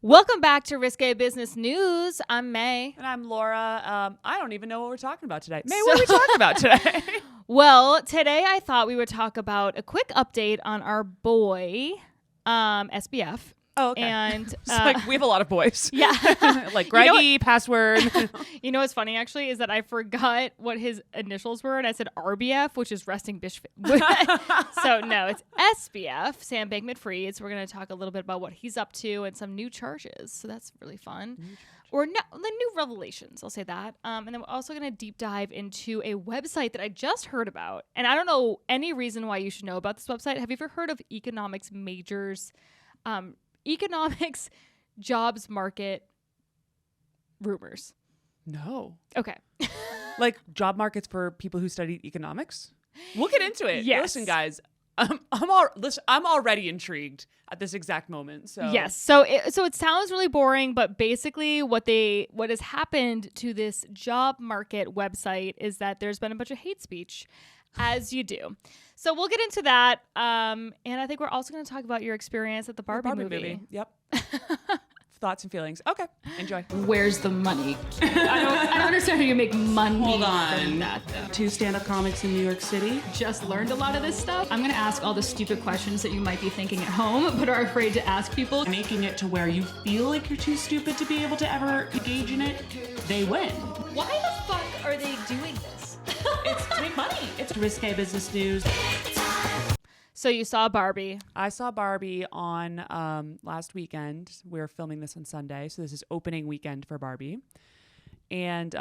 Welcome back to Risque Business News. I'm Mae. And I'm Laura. I don't even know what we're talking about today. Mae, what are we talking about today? Well, today I thought we would talk about a quick update on our boy, SBF. Oh, okay. And it's like we have a lot of boys. Yeah. Like Greggy, password. You know what's funny, actually, is that I forgot what his initials were, and I said RBF, which is resting bitch. So, no, it's SBF, Sam Bankman-Fried. So we're going to talk a little bit about what he's up to and some new charges. So that's really fun. Or the new revelations, I'll say that. And then we're also going to deep dive into a website that I just heard about. And I don't know any reason why you should know about this website. Have you ever heard of economics majors, economics jobs market rumors? No. Okay. Like job markets for people who studied economics? We'll get into it. Yes. Listen, guys, I'm already intrigued at this exact moment. So yes. So it sounds really boring, but basically what has happened to this job market website is that there's been a bunch of hate speech, as you do. So we'll get into that. And I think we're also going to talk about your experience at the Barbie movie. Yep. Thoughts and feelings. Okay. Enjoy. Where's the money? I don't understand how you make money. Hold from on. that, though. 2 stand-up comics in New York City. Just learned a lot of this stuff. I'm going to ask all the stupid questions that you might be thinking at home, but are afraid to ask people. Making it to where you feel like you're too stupid to be able to ever engage in it, they win. Why the fuck are they doing this? It's to make money. It's risque business news. So you saw Barbie. I saw Barbie on last weekend. We're filming this on Sunday, so this is opening weekend for Barbie. And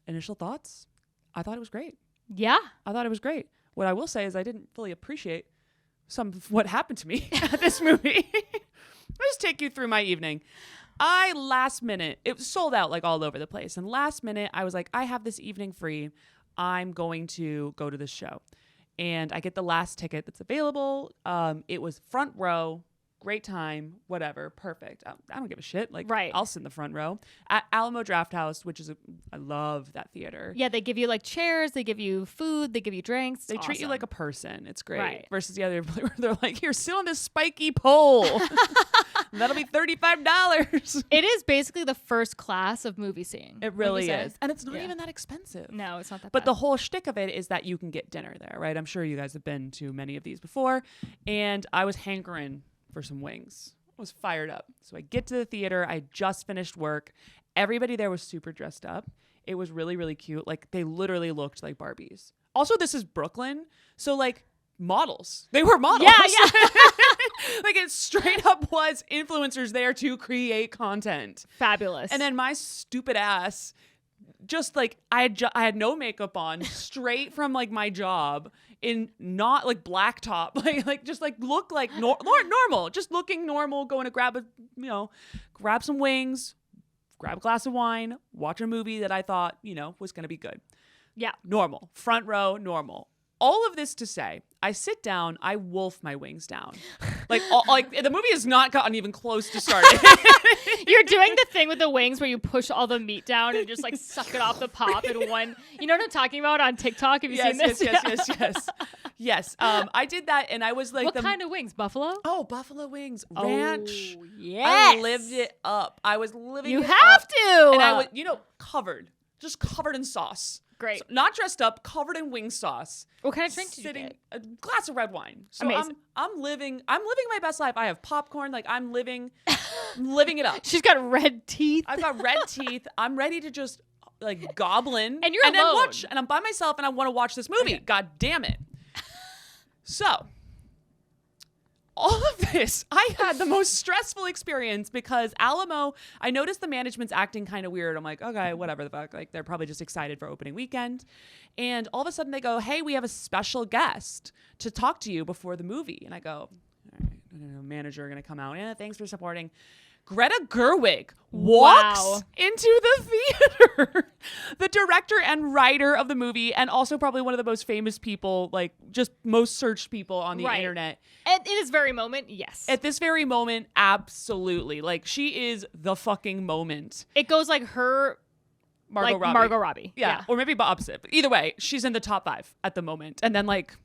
initial thoughts, I thought it was great. Yeah. I thought it was great. What I will say is I didn't fully appreciate some of what happened to me at this movie. I'll just take you through my evening. Last minute, it was sold out like all over the place. And last minute, I was like, I have this evening free. I'm going to go to this show. And I get the last ticket that's available. It was front row, great time, whatever, perfect. I don't give a shit. Like, right. I'll sit in the front row at Alamo Drafthouse, which is I love that theater. Yeah, they give you like chairs, they give you food, they give you drinks. They treat you like a person. It's great. Right. Versus the other, where they're like, here, sit on this spiky pole. That'll be $35. It is basically the first class of movie seeing. It really say? is. And it's not even that expensive. No, it's not that But bad. the whole shtick of it is that you can get dinner there, right? I'm sure you guys have been to many of these before. And I was hankering for some wings. I was fired up. So I get to the theater. I just finished work. Everybody there was super dressed up. It was really, really cute. Like, they literally looked like Barbies. Also, this is Brooklyn. So, like, models. They were models. Yeah. Like, it straight up was influencers there to create content. Fabulous. And then my stupid ass, just like I had no makeup on, straight from like my job in not like black top, like just like look like normal, just looking normal, going to grab some wings, grab a glass of wine, watch a movie that I thought, was going to be good. Yeah. Normal, front row, normal. All of this to say, I sit down, I wolf my wings down. Like the movie has not gotten even close to starting. You're doing the thing with the wings where you push all the meat down and just like suck it off the pop in one. You know what I'm talking about on TikTok? Have you seen this? Yes. I did that, and I was like, what kind of wings? Buffalo? Oh, buffalo wings, ranch. Oh, yes. I lived it up. I was living. You it have up. to. And I was, just covered in sauce. Great. So, not dressed up, covered in wing sauce. What kind of drink did you get? A glass of red wine. So Amazing. I'm living my best life. I have popcorn. Like, I'm living it up. She's got red teeth. I've got red teeth. I'm ready to just like goblin. And you're alone. Then watch. And I'm by myself, and I want to watch this movie. Okay. God damn it. So, all of this, I had the most stressful experience because Alamo, I noticed the management's acting kind of weird. I'm like, okay, whatever the fuck. Like, they're probably just excited for opening weekend. And all of a sudden they go, hey, we have a special guest to talk to you before the movie. And I go, all right, manager going to come out. Yeah, thanks for supporting. Greta Gerwig walks into the theater. The director and writer of the movie, and also probably one of the most famous people, like just most searched people on the internet. At this very moment, yes. At this very moment, absolutely. Like, she is the fucking moment. It goes like her, Margot Robbie. Yeah. Or maybe opposite. But either way, she's in the top 5 at the moment. And then like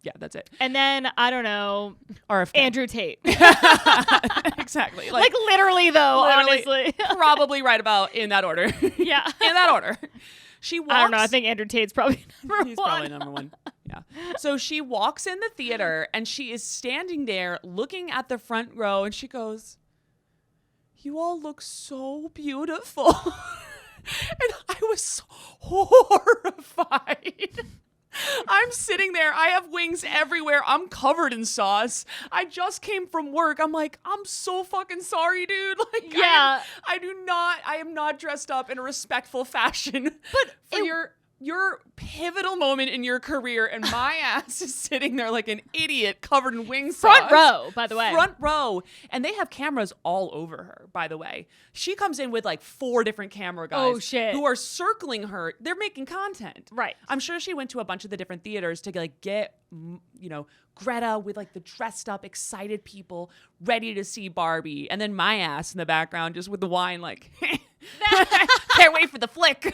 Yeah, that's it. And then, I don't know, RFK. Andrew Tate. Exactly. Like literally, though, literally, honestly. probably right about in that order. Yeah. In that order. She walks. I don't know. I think Andrew Tate's probably number He's one. probably number one. Yeah. So she walks in the theater and she is standing there looking at the front row and she goes, "You all look so beautiful." And I was horrified. I'm sitting there. I have wings everywhere. I'm covered in sauce. I just came from work. I'm like, I'm so fucking sorry, dude. Like, Yeah. I am not dressed up in a respectful fashion for your pivotal moment in your career, and my ass is sitting there like an idiot covered in wing sauce. Front row, by the way. Front row. And they have cameras all over her, by the way. She comes in with like 4 different camera guys Oh, shit. who are circling her. They're making content. Right. I'm sure she went to a bunch of the different theaters to like get, Greta with like the dressed up, excited people ready to see Barbie. And then my ass in the background just with the wine like, can't wait for the flick.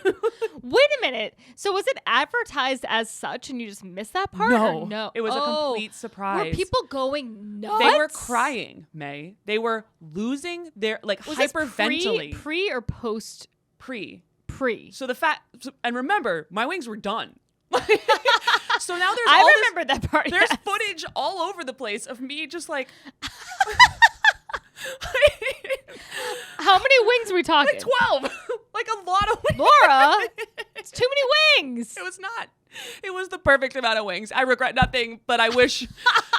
Wait a minute. So was it advertised as such and you just missed that part? No. Or no. It was a complete surprise. Were people going nuts? They were crying, May. They were losing their, like, Was hyperventilating. this pre or post? Pre. Pre. And remember, my wings were done. So now there's I all remember that part. There's yes. footage all over the place of me just like How many wings are we talking? like 12. Like a lot of wings. Laura, it's too many wings. It was not. It was the perfect amount of wings. I regret nothing, but I wish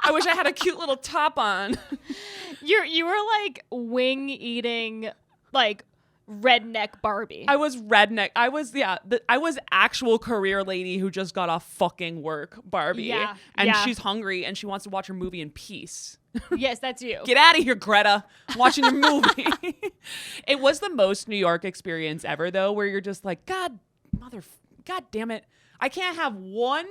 I had a cute little top on. You were like wing eating, like redneck Barbie. I was redneck. I was actual career lady who just got off fucking work, Barbie. Yeah, And yeah. she's hungry and she wants to watch her movie in peace. Yes, that's you. Get out of here, Greta. I'm watching your movie. It was the most New York experience ever, though, where you're just like, God damn it. I can't have one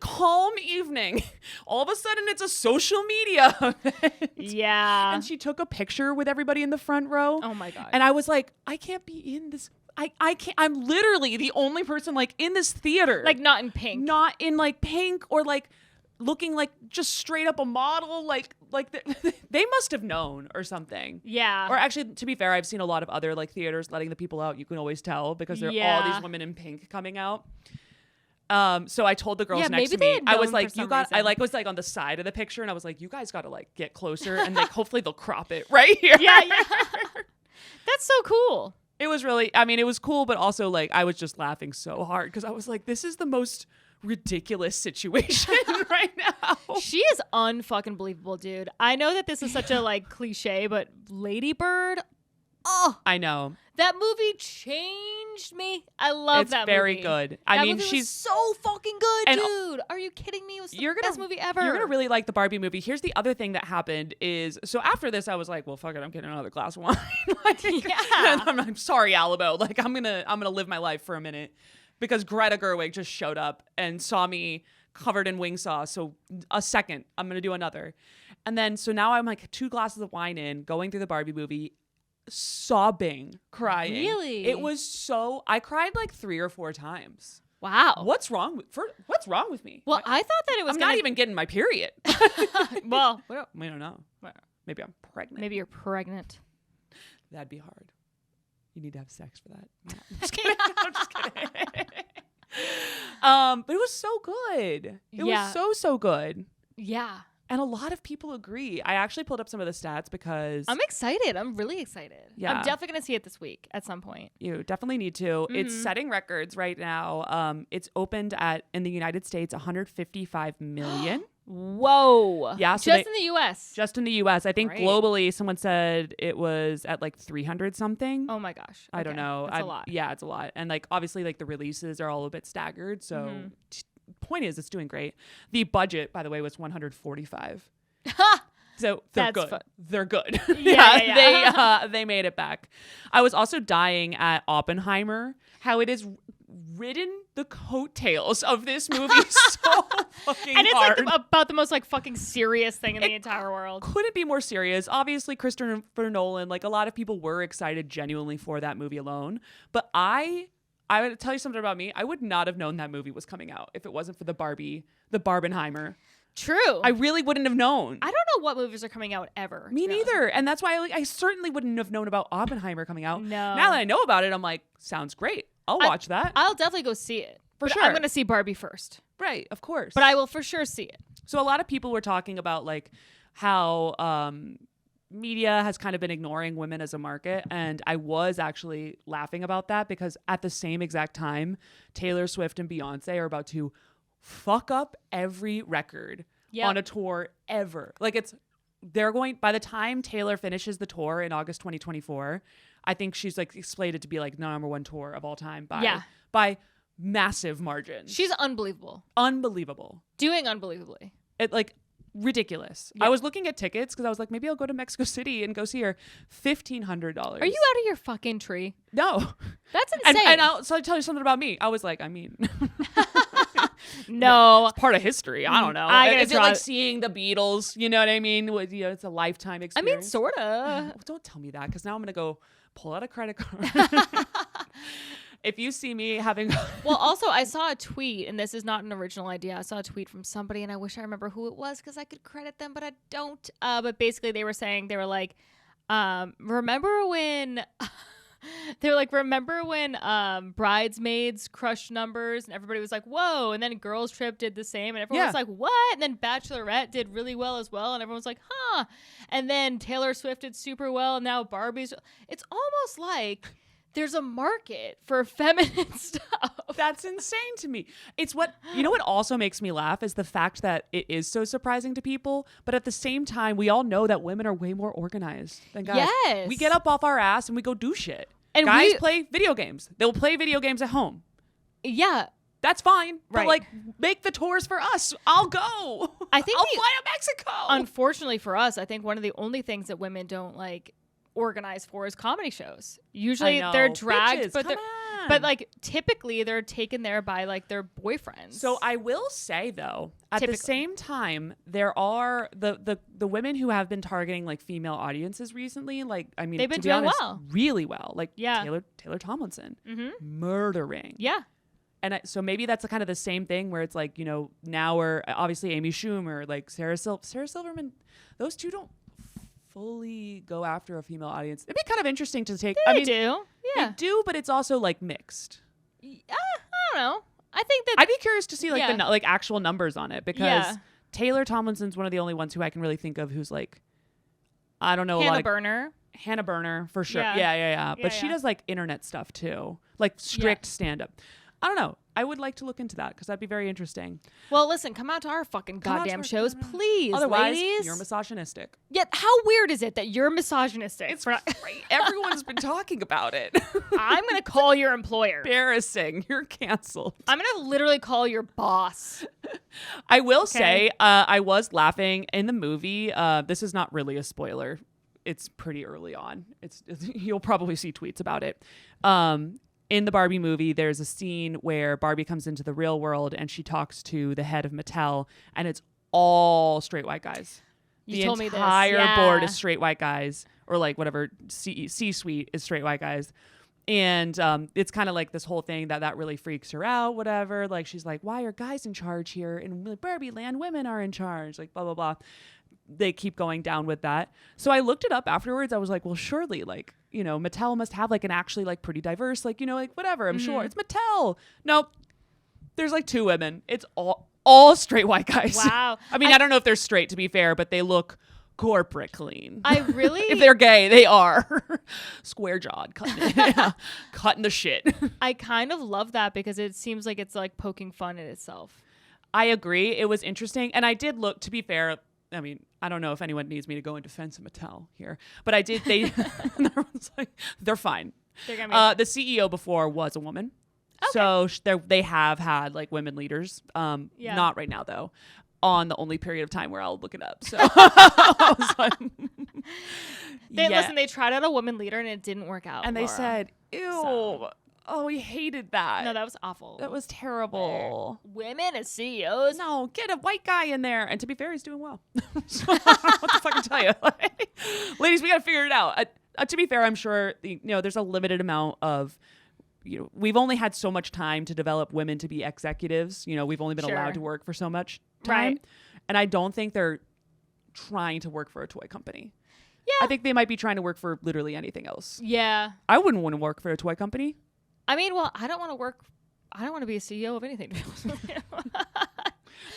calm evening. All of a sudden, it's a social media event. Yeah. And she took a picture with everybody in the front row. Oh my God. And I was like, I can't be in this. I can't. I'm literally the only person like in this theater. like not in pink. Not in like pink or like looking like just straight up a model. Like they must have known or something. Yeah. Or actually, to be fair, I've seen a lot of other like theaters letting the people out. You can always tell because there are all these women in pink coming out. So I told the girls next to me, I was like, I was like on the side of the picture and I was like, you guys got to like get closer and like, hopefully they'll crop it right here. Yeah. That's so cool. It was really, I mean, it was cool, but also like, I was just laughing so hard because I was like, this is the most ridiculous situation right now. She is unfucking believable, dude. I know that this is such a like cliche, but Lady Bird, oh, I know. that movie changed me. I love that movie. It's very good. I mean, movie she's was so fucking good, and dude. Are you kidding me? It was the best movie ever. You're gonna really like the Barbie movie. Here's the other thing that happened is, so after this, I was like, well, fuck it, I'm getting another glass of wine. Like, Yeah. I'm sorry, Alamo. Like, I'm gonna live my life for a minute because Greta Gerwig just showed up and saw me covered in wing sauce. So a second, I'm gonna do another, and then so now I'm like 2 glasses of wine in, going through the Barbie movie, sobbing, crying. Really? It was so. I cried like 3 or 4 times. Wow. What's wrong with me? Well, I thought that it was I'm gonna... not even getting my period. Well, We don't know. Maybe I'm pregnant. maybe you're pregnant. That'd be hard. You need to have sex for that. No, I'm just kidding. I'm just kidding. But it was so good. It Yeah. was so good. Yeah. And a lot of people agree. I actually pulled up some of the stats because I'm excited. I'm really excited. Yeah. I'm definitely going to see it this week at some point. you definitely need to. It's setting records right now. It's opened in the United States 155 million. Whoa. Yeah, so Just in the U.S. Just in the US. I think Great. globally someone said it was at like 300 something. Oh my gosh. I don't Okay. know. That's a lot. Yeah, it's a lot. And like obviously like the releases are all a bit staggered. So point is it's doing great. The budget, by the way, was 145. So they're That's good. fun. They're good. Yeah. They made it back. I was also dying at Oppenheimer, how it is ridden the coattails of this movie so fucking And it's hard. like about the most like fucking serious thing in the entire world. Couldn't be more serious. Obviously, Christopher Nolan, like a lot of people were excited genuinely for that movie alone. But I I would tell you something about me. I would not have known that movie was coming out if it wasn't for the Barbenheimer. True. I really wouldn't have known. I don't know what movies are coming out ever. Me neither. And that's why I certainly wouldn't have known about Oppenheimer coming out. No. Now that I know about it, I'm like, sounds great. I'll watch that. I'll definitely go see it. For but sure. I'm going to see Barbie first. Right, of course. But I will for sure see it. So a lot of people were talking about like how media has kind of been ignoring women as a market. And I was actually laughing about that because at the same exact time, Taylor Swift and Beyonce are about to fuck up every record on a tour ever. Like by the time Taylor finishes the tour in August 2024, I think she's like explained it to be like the number one tour of all time by massive margins. She's unbelievable. Unbelievable. Doing unbelievably. It like ridiculous. I was looking at tickets because I was like, maybe I'll go to Mexico City and go see her. $1,500. Are you out of your fucking tree? No. That's insane. And I'll tell you something about me. I was like, I mean, no, it's part of history. I don't know. Is it like seeing the Beatles? You know what I mean? It's a lifetime experience. I mean, sorta. Don't tell me that because now I'm gonna go pull out a credit card. If you see me having well, also I saw a tweet, and this is not an original idea. I saw a tweet from somebody, and I wish I remember who it was because I could credit them, but I don't. But basically, they were like, remember when Bridesmaids crushed numbers, and everybody was like, whoa, and then Girls Trip did the same, and everyone was like, what? And then Bachelorette did really well as well, and everyone was like, huh? And then Taylor Swift did super well, and now Barbie's. It's almost like there's a market for feminine stuff. That's insane to me. It's what also makes me laugh is the fact that it is so surprising to people, but at the same time, we all know that women are way more organized than guys. Yes. We get up off our ass and we go do shit. And guys play video games. They'll play video games at home. Yeah. That's fine. Right. But like, make the tours for us. I'll go. I think I'll fly to Mexico. Unfortunately for us, I think one of the only things that women don't like organize for is comedy shows. Usually they're dragged, Bitches, but like typically they're taken there by like their boyfriends. So I will say though, at the same time, there are the women who have been targeting like female audiences recently. Like, I mean, they've been to be doing honest, well, really well. Like Taylor Tomlinson, murdering. Yeah. And so maybe that's kind of the same thing where it's like, now we're obviously Amy Schumer, like Sarah Silverman, those two don't fully go after a female audience. It'd be kind of interesting to take. They do. Yeah. They do, but it's also like mixed. I don't know. I think that I'd be curious to see like the actual numbers on it because Taylor Tomlinson's one of the only ones who I can really think of who's like, I don't know. Hannah Berner. Hannah Berner for sure. Yeah. Yeah. But she does like internet stuff too, like strict stand-up. I don't know. I would like to look into that because that'd be very interesting. Well, listen, come out to our fucking goddamn shows, please. Otherwise, ladies. you're misogynistic. Yet, how weird is it that you're misogynistic? It's great. Everyone's been talking about it. I'm going to call your employer. Embarrassing. You're canceled. I'm going to literally call your boss. I will say, I was laughing in the movie. This is not really a spoiler. It's pretty early on. You'll probably see tweets about it. In the Barbie movie, there's a scene where Barbie comes into the real world and she talks to the head of Mattel, and it's all straight white guys. You told me this. The entire board is straight white guys, or like whatever C-suite is straight white guys. And it's kind of like this whole thing that really freaks her out, whatever. Like, she's like, why are guys in charge here? In Barbie land, women are in charge, like blah, blah, blah. They keep going down with that. So I looked it up afterwards. I was like, well, surely like, Mattel must have like an actually like pretty diverse, like, like whatever. I'm sure it's Mattel. Nope. There's like 2 women. It's all straight white guys. Wow. I mean, I don't know if they're straight, to be fair, but they look corporate clean. I really... If they're gay, they are. Square jawed, cutting the shit. I kind of love that because it seems like it's like poking fun at itself. I agree. It was interesting. And I did look, to be fair, I mean, I don't know if anyone needs me to go in defense of Mattel here, but I did. Everyone's like, they're fine. They're gonna the CEO before was a woman. Okay. So they have had like women leaders. Not right now though. On the only period of time where I'll look it up. So I was like, listen, they tried out a woman leader and it didn't work out. And they said, ew. So. Oh, we hated that. No, that was awful. That was terrible. Women as CEOs? No, get a white guy in there. And to be fair, he's doing well. So, what the fuck to tell you? Ladies, we got to figure it out. To be fair, I'm sure there's a limited amount of we've only had so much time to develop women to be executives. We've only been allowed to work for so much time. Right. And I don't think they're trying to work for a toy company. Yeah. I think they might be trying to work for literally anything else. Yeah. I wouldn't want to work for a toy company. I mean, well, I don't want to be a CEO of anything.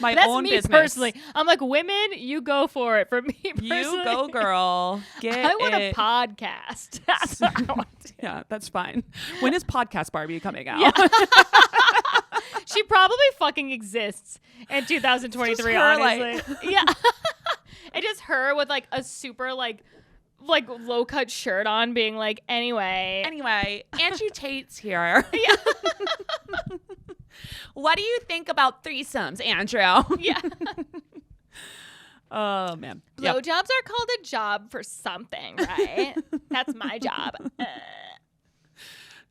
My That's own me business. personally. I'm like, women, you go for it. For me personally, You go, girl. I want a podcast. That's what I want to do. Yeah, that's fine. When is Podcast Barbie coming out? Yeah. She probably fucking exists in 2023, Just her, honestly. Yeah. It's just her with like a super like low cut shirt on being like, anyway, Andrew Tate's here. Yeah. What do you think about threesomes, Andrew? Yeah. Oh, man. Blowjobs are called a job for something, right? That's my job.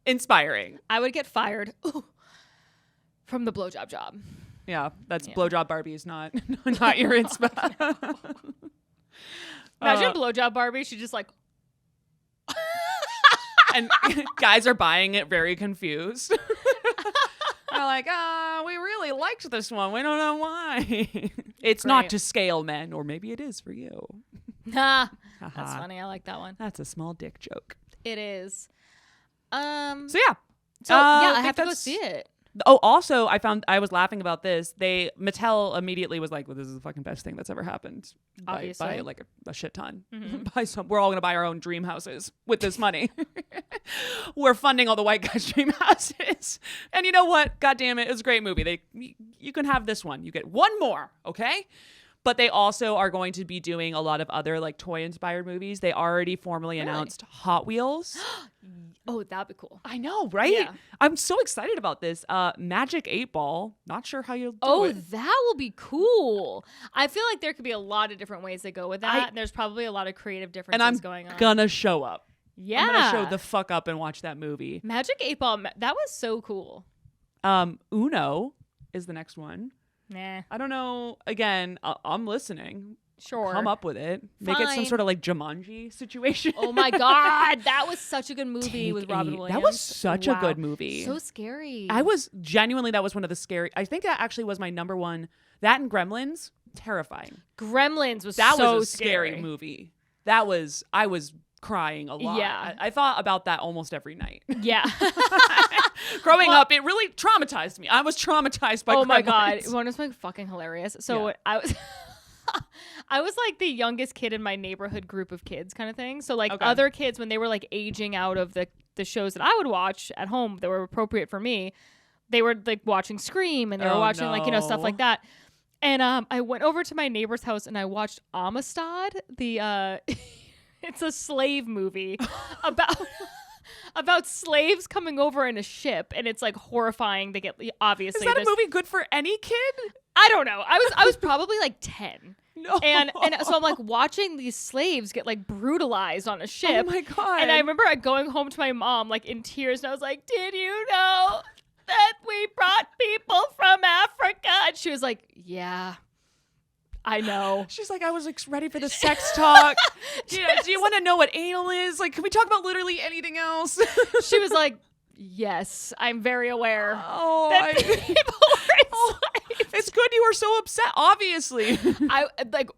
Inspiring. I would get fired from the blowjob job. Yeah, that's Yeah. Blowjob Barbie is not your inspo. Imagine blowjob Barbie. She just like, And guys are buying it very confused. They're like, we really liked this one. We don't know why. It's not Great. to scale, men, or maybe it is for you. nah. That's Haha. funny. I like that one. That's a small dick joke. It is. So yeah. I think have to go that's- see it. Oh, also, I was laughing about this. Mattel immediately was like, well, this is the fucking best thing that's ever happened. Obviously. By like a shit ton. Mm-hmm. We're all going to buy our own dream houses with this money. We're funding all the white guys' dream houses. And you know what? God damn it. It was a great movie. You can have this one. You get one more. Okay. But they also are going to be doing a lot of other like toy inspired movies. They already formally announced Hot Wheels. Oh, that'd be cool. I know, right? Yeah. I'm so excited about this. Magic 8 Ball. Not sure how you'll do it. That will be cool. I feel like there could be a lot of different ways to go with that. And there's probably a lot of creative differences And I'm going on. gonna show up. Yeah. I'm gonna show the fuck up and watch that movie. Magic 8 Ball. That was so cool. Uno is the next one. Nah. I don't know. Again, I'm listening. Sure. Come up with it. Make it some Fine. sort of like Jumanji situation. Oh my God. That was such a good movie Take with Robin 8. Williams. That was such a Wow. good movie. So scary. that was one of the scary. I think that actually was my number one. That and Gremlins, terrifying. Gremlins was That so was a scary movie. I was crying a lot. Yeah. I thought about that almost every night. Yeah. Growing up, it really traumatized me. I was traumatized by Oh my Gremlins. God. One was like fucking hilarious. So Yeah. I was like the youngest kid in my neighborhood group of kids kind of thing. So like Okay. other kids, when they were like aging out of the shows that I would watch at home that were appropriate for me, they were like watching Scream and they were Oh, watching like, stuff no. like that. And I went over to my neighbor's house and I watched Amistad, the it's a slave movie about slaves coming over in a ship, and it's like horrifying. They get obviously. Is that a there's- movie good for any kid? I don't know. I was probably like 10. No. And so I'm like watching these slaves get like brutalized on a ship. Oh my God. And I remember going home to my mom like in tears, and I was like, "Did you know that we brought people from Africa?" And she was like, "Yeah, I know." She's like, I was like ready for the sex talk. Do you want to know what anal is? Like, can we talk about literally anything else? She was like, "Yes, I'm very aware Oh, that people were enslaved." it's good you were so upset, obviously. I like,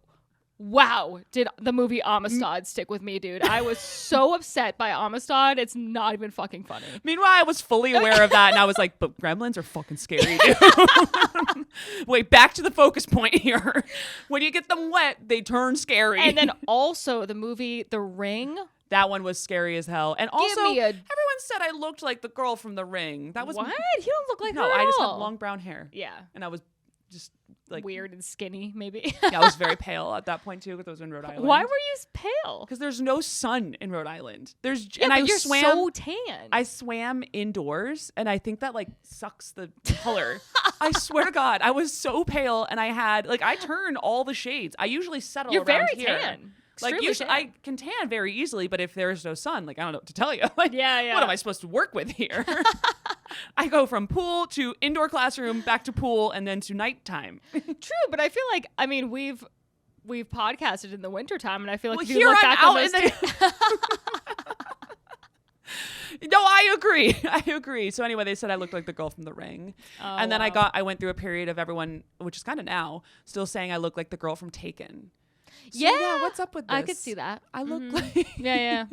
wow, did the movie Amistad stick with me, dude? I was so upset by Amistad. It's not even fucking funny. Meanwhile, I was fully aware of that, and I was like, but gremlins are fucking scary, dude. Wait, back to the focus point here. When you get them wet, they turn scary. And then also the movie The Ring. that one was scary as hell. And also, me a- everyone said I looked like the girl from The Ring. That was What? You don't look like No, her at I just had all. long brown hair. Yeah. And I was just like Weird and skinny, maybe. Yeah, I was very pale at that point too, because I was in Rhode Island. Why were you pale? Because there's no sun in Rhode Island. Yeah, and but I you're swam. so tan. I swam indoors, and I think that like sucks the color. I swear to God, I was so pale, and I had like I turn all the shades. I usually settle. You're around very here. tan. Like Extremely usually, tan. I can tan very easily, but if there's no sun, like I don't know what to tell you. Like, Yeah. what am I supposed to work with here? I go from pool to indoor classroom, back to pool, and then to nighttime. True, but I feel like we've podcasted in the wintertime, and I feel like Well, if you here look I'm back on out those in the. No, I I agree. So anyway, they said I looked like the girl from The Ring. Oh, And then wow. I went through a period of everyone, which is kind of now, still saying I look like the girl from Taken. So, Yeah. what's up with this? I could see that. I look Mhm. like Yeah.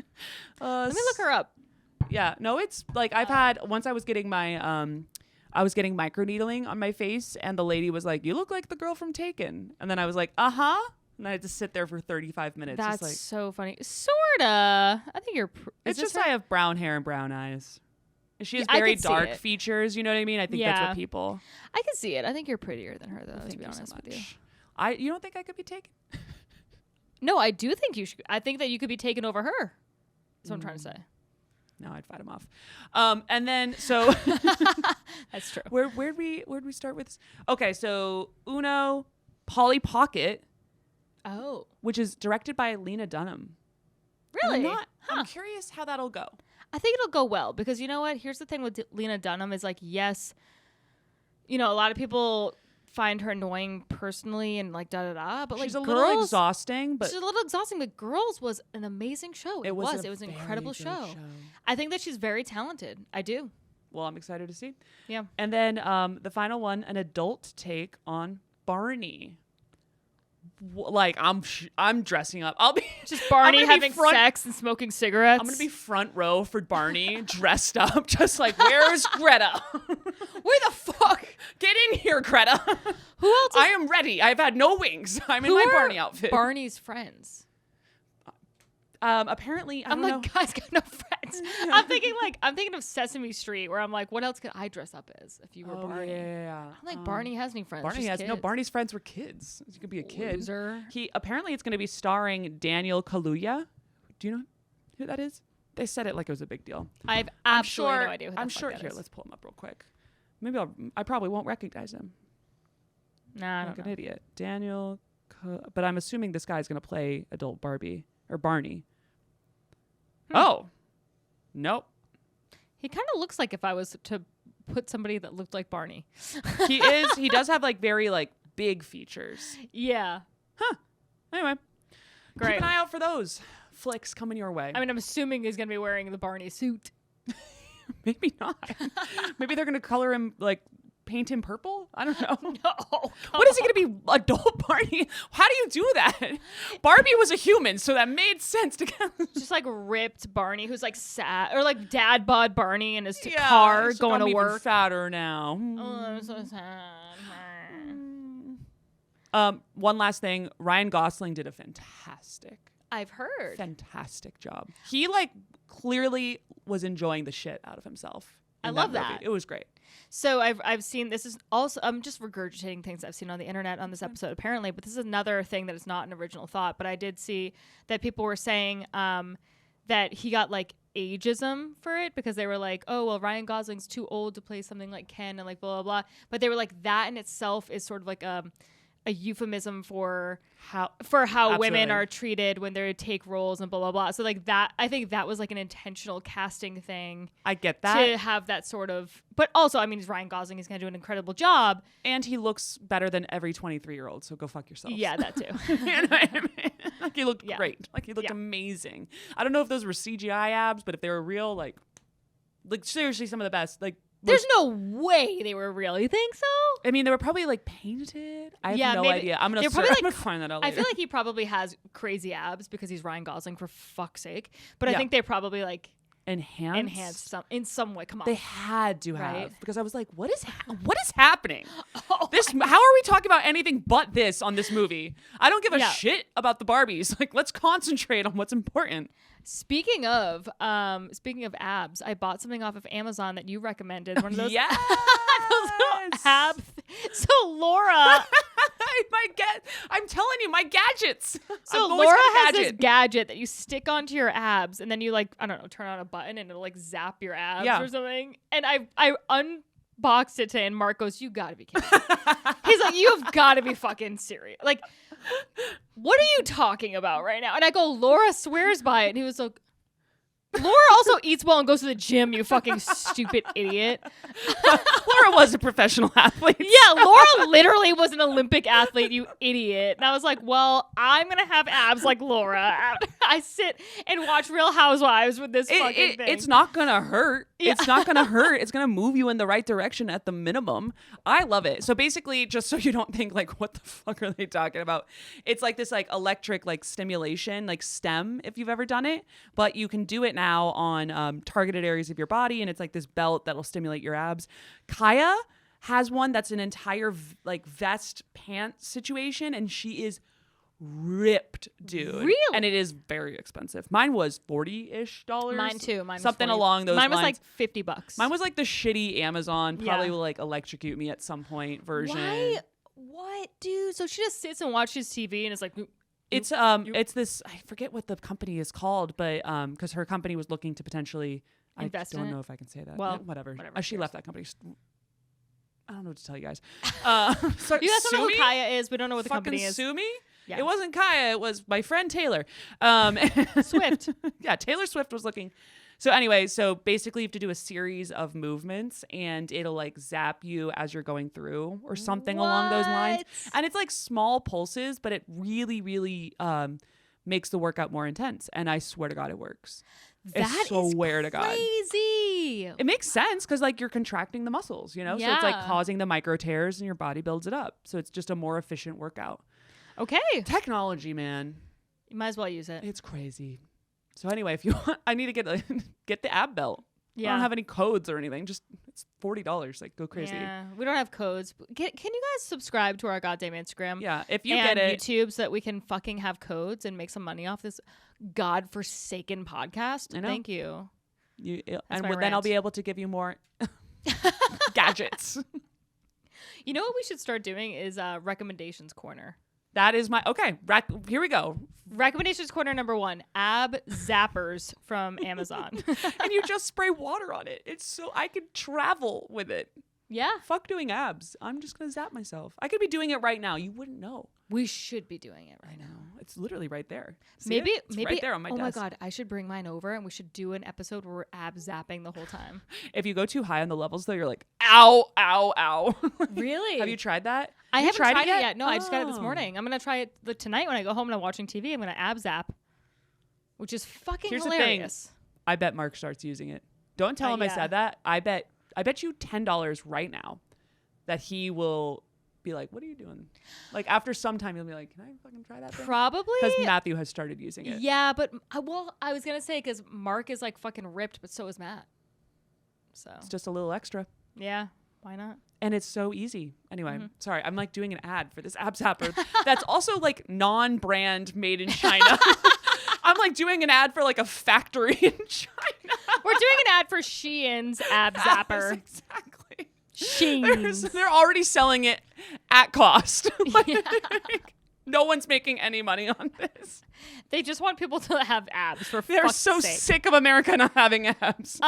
Let me look her up. Yeah, no, it's like I've had once I was getting my I was getting microneedling on my face, and the lady was like, "You look like the girl from Taken," and then I was like, "Uh-huh," and I had to sit there for 35 minutes. That's just like, so funny. Sorta. I think you're. it's just I have brown hair and brown eyes. She has Yeah, I very could see dark it. features. You know what I mean? I think that's Yeah. what people. I can see it. I think you're prettier than her, though. To Thank be you so honest with you. much. You don't think I could be taken? No, I do think you should. I think that you could be taken over her. That's what I'm trying to say. No, I'd fight him off. And then so That's true. where'd we start with this? Okay, so Uno, Polly Pocket, Oh, which is directed by Lena Dunham. really? I'm curious how that'll go. I think it'll go well because you know what? Here's the thing with Lena Dunham is like, yes, you know, a lot of people find her annoying personally and like but She's like a Girls, little exhausting, but she's a little exhausting. But Girls was an amazing show. It was an very incredible good show. I think that she's very talented. I do. Well, I'm excited to see. Yeah. And then the final one, an adult take on Barney. Like I'm dressing up. I'll be Just Barney I'm gonna be having front- sex and smoking cigarettes. I'm gonna be front row for Barney, dressed up, just like, where's Greta? Where the fuck? Get in here, Greta. Who else? I am ready. I've had no wings. I'm in my Barney outfit. Barney's friends. Apparently, I I'm don't like, know. guys got no friends. I'm thinking of Sesame Street, where I'm like, what else could I dress up as if you were Barney? Yeah. I don't think Barney has any friends. Barney just has kids. no. Barney's friends were kids. You could be a kid. Loser. He apparently it's going to be starring Daniel Kaluuya. Do you know who that is? They said it like it was a big deal. I have I'm absolutely sure. no idea who the I'm fuck sure. that Here, is. let's pull him up real quick. Maybe I probably won't recognize him. Nah, I Like don't an know. idiot. Daniel, but I'm assuming this guy's going to play adult Barbie or Barney. Oh, nope. He kind of looks like if I was to put somebody that looked like Barney. He is. He does have like very like big features. Yeah. Anyway, Great. keep an eye out for those flicks coming your way. I mean, I'm assuming he's going to be wearing the Barney suit. Maybe not. Maybe they're going to color him like paint him purple. I don't know. No. What is he going to be? Adult Barney? How do you do that? Barbie was a human, so that made sense to Just like ripped Barney, who's like sad, or like dad bod Barney in his Yeah, car it's like, going I'm to even work. fatter now. Oh, I'm so sad. One last thing. Ryan Gosling did a fantastic job. He like clearly was enjoying the shit out of himself. I in love movie. that. It was great. So I've seen, this is also, I'm just regurgitating things I've seen on the internet on this episode apparently, but this is another thing that is not an original thought, but I did see that people were saying that he got like ageism for it because they were like, oh, well, Ryan Gosling's too old to play something like Ken and like blah, blah, blah. But they were like, that in itself is sort of like a euphemism for how women Absolutely. are treated when they take roles and blah, blah, blah. So like that, I think that was like an intentional casting thing. I get that. To have that sort of, but also, I mean, he's Ryan Gosling. He's going to do an incredible job. And he looks better than every 23-year-old, so go fuck yourself. Yeah, that too. You know what I mean? Like he looked Yeah. great. Like he looked Yeah. amazing. I don't know if those were CGI abs, but if they were real, like seriously, some of the best. Like There's no way they were real. You think so? I mean, they were probably like painted. I have Yeah, no maybe. idea. I'm gonna They're probably, like, find that out. I Later. feel like he probably has crazy abs because he's Ryan Gosling, for fuck's sake. But I Yeah. think they probably like enhanced in some way. Come on. They had to have Right? because I was like, what is happening? This how are we talking about anything but this on this movie? I don't give a Yeah. shit about the Barbies. Like, let's concentrate on what's important. Speaking of abs, I bought something off of Amazon that you recommended. One of those, Yes. those little ab. So Laura. I'm telling you, my gadgets. So I've always Laura got a has this gadget that you stick onto your abs, and then you like, I don't know, turn on a button and it'll like zap your abs Yeah. or something. And I unboxed it today, and Mark goes, "You gotta be kidding." He's like, "You've gotta be fucking serious. Like, what are you talking about right now?" And I go, "Laura swears by it." And he was like, "Laura also eats well and goes to the gym, you fucking stupid idiot." Laura was a professional athlete. Yeah, Laura literally was an Olympic athlete, you idiot. And I was like, well, I'm going to have abs like Laura. I sit and watch Real Housewives with this fucking thing. It's not gonna hurt. Yeah. It's not going to hurt. It's going to move you in the right direction at the minimum. I love it. So basically, just so you don't think like, what the fuck are they talking about? It's like this like electric like stimulation, like STEM, if you've ever done it. But you can do it now on targeted areas of your body. And it's like this belt that'll stimulate your abs. Kaya has one that's an entire like vest pant situation. And she is ripped, dude. Really? And it is very expensive. Mine was $40-ish. Mine too. Mine was something 40. along those Mine was lines. like $50. Mine was like the shitty Amazon, probably Yeah. will like electrocute me at some point version. Why? What, dude? So she just sits and watches TV and is like, It's this, I forget what the company is called, but because her company was looking to potentially Invest I in don't it? know if I can say that. Well, Eh, whatever. whatever, She who left that company. I don't know what to tell you guys. So, you guys don't know sue who me? Kaya is. We don't know what the Fucking company is. sue me? Yeah. It wasn't Kaya. It was my friend Taylor. Swift. Yeah, Taylor Swift was looking. So anyway, so basically you have to do a series of movements and it'll like zap you as you're going through or something along those lines. What? And it's like small pulses, but it really, really makes the workout more intense. And I swear to God, it works. That is swear to God. crazy. It makes sense because like you're contracting the muscles, you know? So it's like Yeah. causing the micro tears and your body builds it up. So it's just a more efficient workout. Okay. Technology, man. You might as well use it. It's crazy. So anyway, if you want, I need to get the ab belt. I Yeah. don't have any codes or anything. Just it's $40. Like go crazy. Yeah. We don't have codes. Can you guys subscribe to our goddamn Instagram? Yeah, if you and get it, YouTube so that we can fucking have codes and make some money off this godforsaken podcast. I know. Thank you. and my then I'll rant. be able to give you more gadgets. You know what we should start doing is recommendations corner. That is my okay. Here we go. Recommendations corner number 1: ab zappers from Amazon. And you just spray water on it. It's so I could travel with it. Yeah, Fuck doing abs. I'm just gonna zap myself. I could be doing it right now. You wouldn't know. we should be doing it right now. It's literally right there. See Maybe it? It's right there on my oh desk. my god, I should bring mine over and we should do an episode where we're ab zapping the whole time. If you go too high on the levels, though, you're like, ow, ow, ow. Really? Have you tried that? I You haven't tried it yet? yet. No, I just got it this Oh. morning. I'm gonna try it tonight when I go home and I'm watching TV. I'm gonna ab zap, which is fucking Here's the thing. hilarious. I bet Mark starts using it. Don't tell him I yeah. said that. I bet you $10 right now that he will be like, what are you doing? Like after some time, he'll be like, can I fucking try that thing? Probably. Because Matthew has started using it. Yeah, but I was gonna say because Mark is like fucking ripped, but so is Matt. So It's just a little extra. yeah, why not? And it's so easy. Anyway, Mm-hmm. sorry. I'm like doing an ad for this ab zapper that's also like non-brand made in China. I'm like doing an ad for like a factory in China. We're doing an ad for Shein's ab zapper. Exactly. Shein's. They're already selling it at cost. Like, no one's making any money on this. They just want people to have abs for They're fuck's so sake. sick of America not having abs.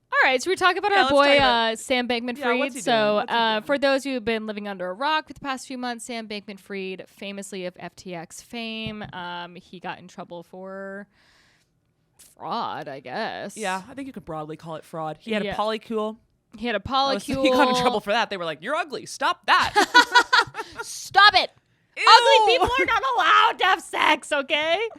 All right, so we're talking about Yeah, our let's boy talk about- Sam Bankman-Fried. what's he So, doing? What's he doing? for those who have been living under a rock for the past few months, Sam Bankman-Fried, famously of FTX fame, he got in trouble for fraud, I guess. Yeah, I think you could broadly call it fraud. He had Yeah. a polycule. He had a He polycule. got in trouble for that. They were like, "You're ugly. Stop that." Stop it! Ew. Ugly people are not allowed to have sex. Okay.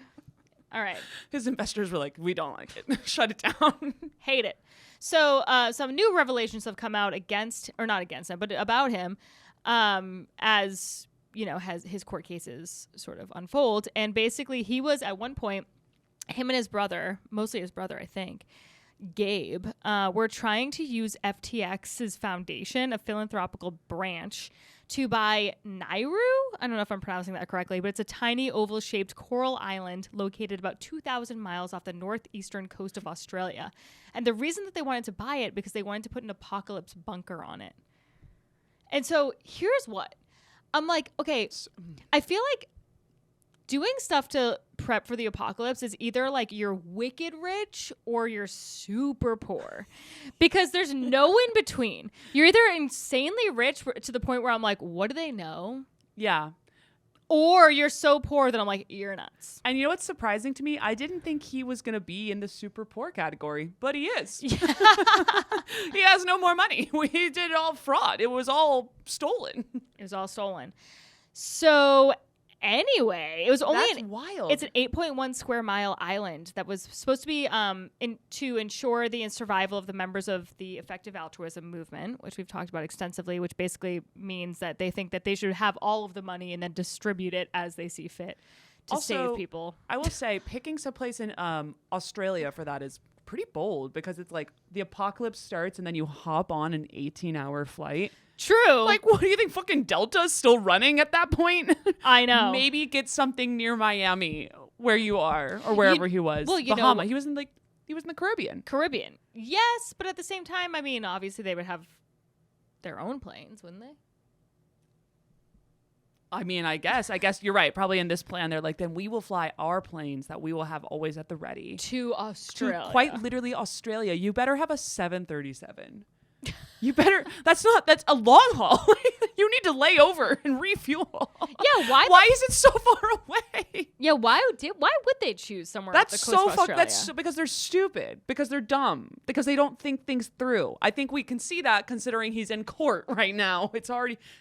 All right. His investors were like, "We don't like it. Shut it down." Hate it. So some new revelations have come out against, or not against him, but about him, as you know, has his court cases sort of unfold. And basically, he was at one point, him and his brother, mostly his brother, I think, Gabe, were trying to use FTX's foundation, a philanthropical branch, to buy Nauru. I don't know if I'm pronouncing that correctly, but it's a tiny oval-shaped coral island located about 2,000 miles off the northeastern coast of Australia. And the reason that they wanted to buy it because they wanted to put an apocalypse bunker on it. And so here's what. I'm like, okay, I feel like doing stuff to prep for the apocalypse is either like you're wicked rich or you're super poor, because there's no in between. You're either insanely rich to the point where I'm like, what do they know? Yeah. Or you're so poor that I'm like, you're nuts. And you know what's surprising to me? I didn't think he was going to be in the super poor category, but he is. He has no more money. We did all fraud. It was all stolen. It was all stolen. So Anyway, it was only That's wild. It's an 8.1 square mile island that was supposed to be to ensure the survival of the members of the effective altruism movement, which we've talked about extensively, which basically means that they think that they should have all of the money and then distribute it as they see fit to Also, save people. I will say picking someplace in Australia for that is pretty bold because it's like the apocalypse starts and then you hop on an 18-hour flight. True. Like, what do you think? Fucking Delta's still running at that point? I know. Maybe get something near Miami where you are or wherever he was. well, you Bahama. know- He was in the Caribbean. Caribbean. Yes, but at the same time, I mean, obviously they would have their own planes, wouldn't they? I mean, I guess you're right. Probably in this plan, they're like, then we will fly our planes that we will have always at the ready. To Australia. To quite literally Australia. You better have a 737. You better. That's a long haul. You need to lay over and refuel. Yeah, Why is it so far away? Yeah, why would they choose somewhere off the That's coast so of Australia? That's because they're stupid. Because they're dumb. Because they don't think things through. I think we can see that considering he's in court right now.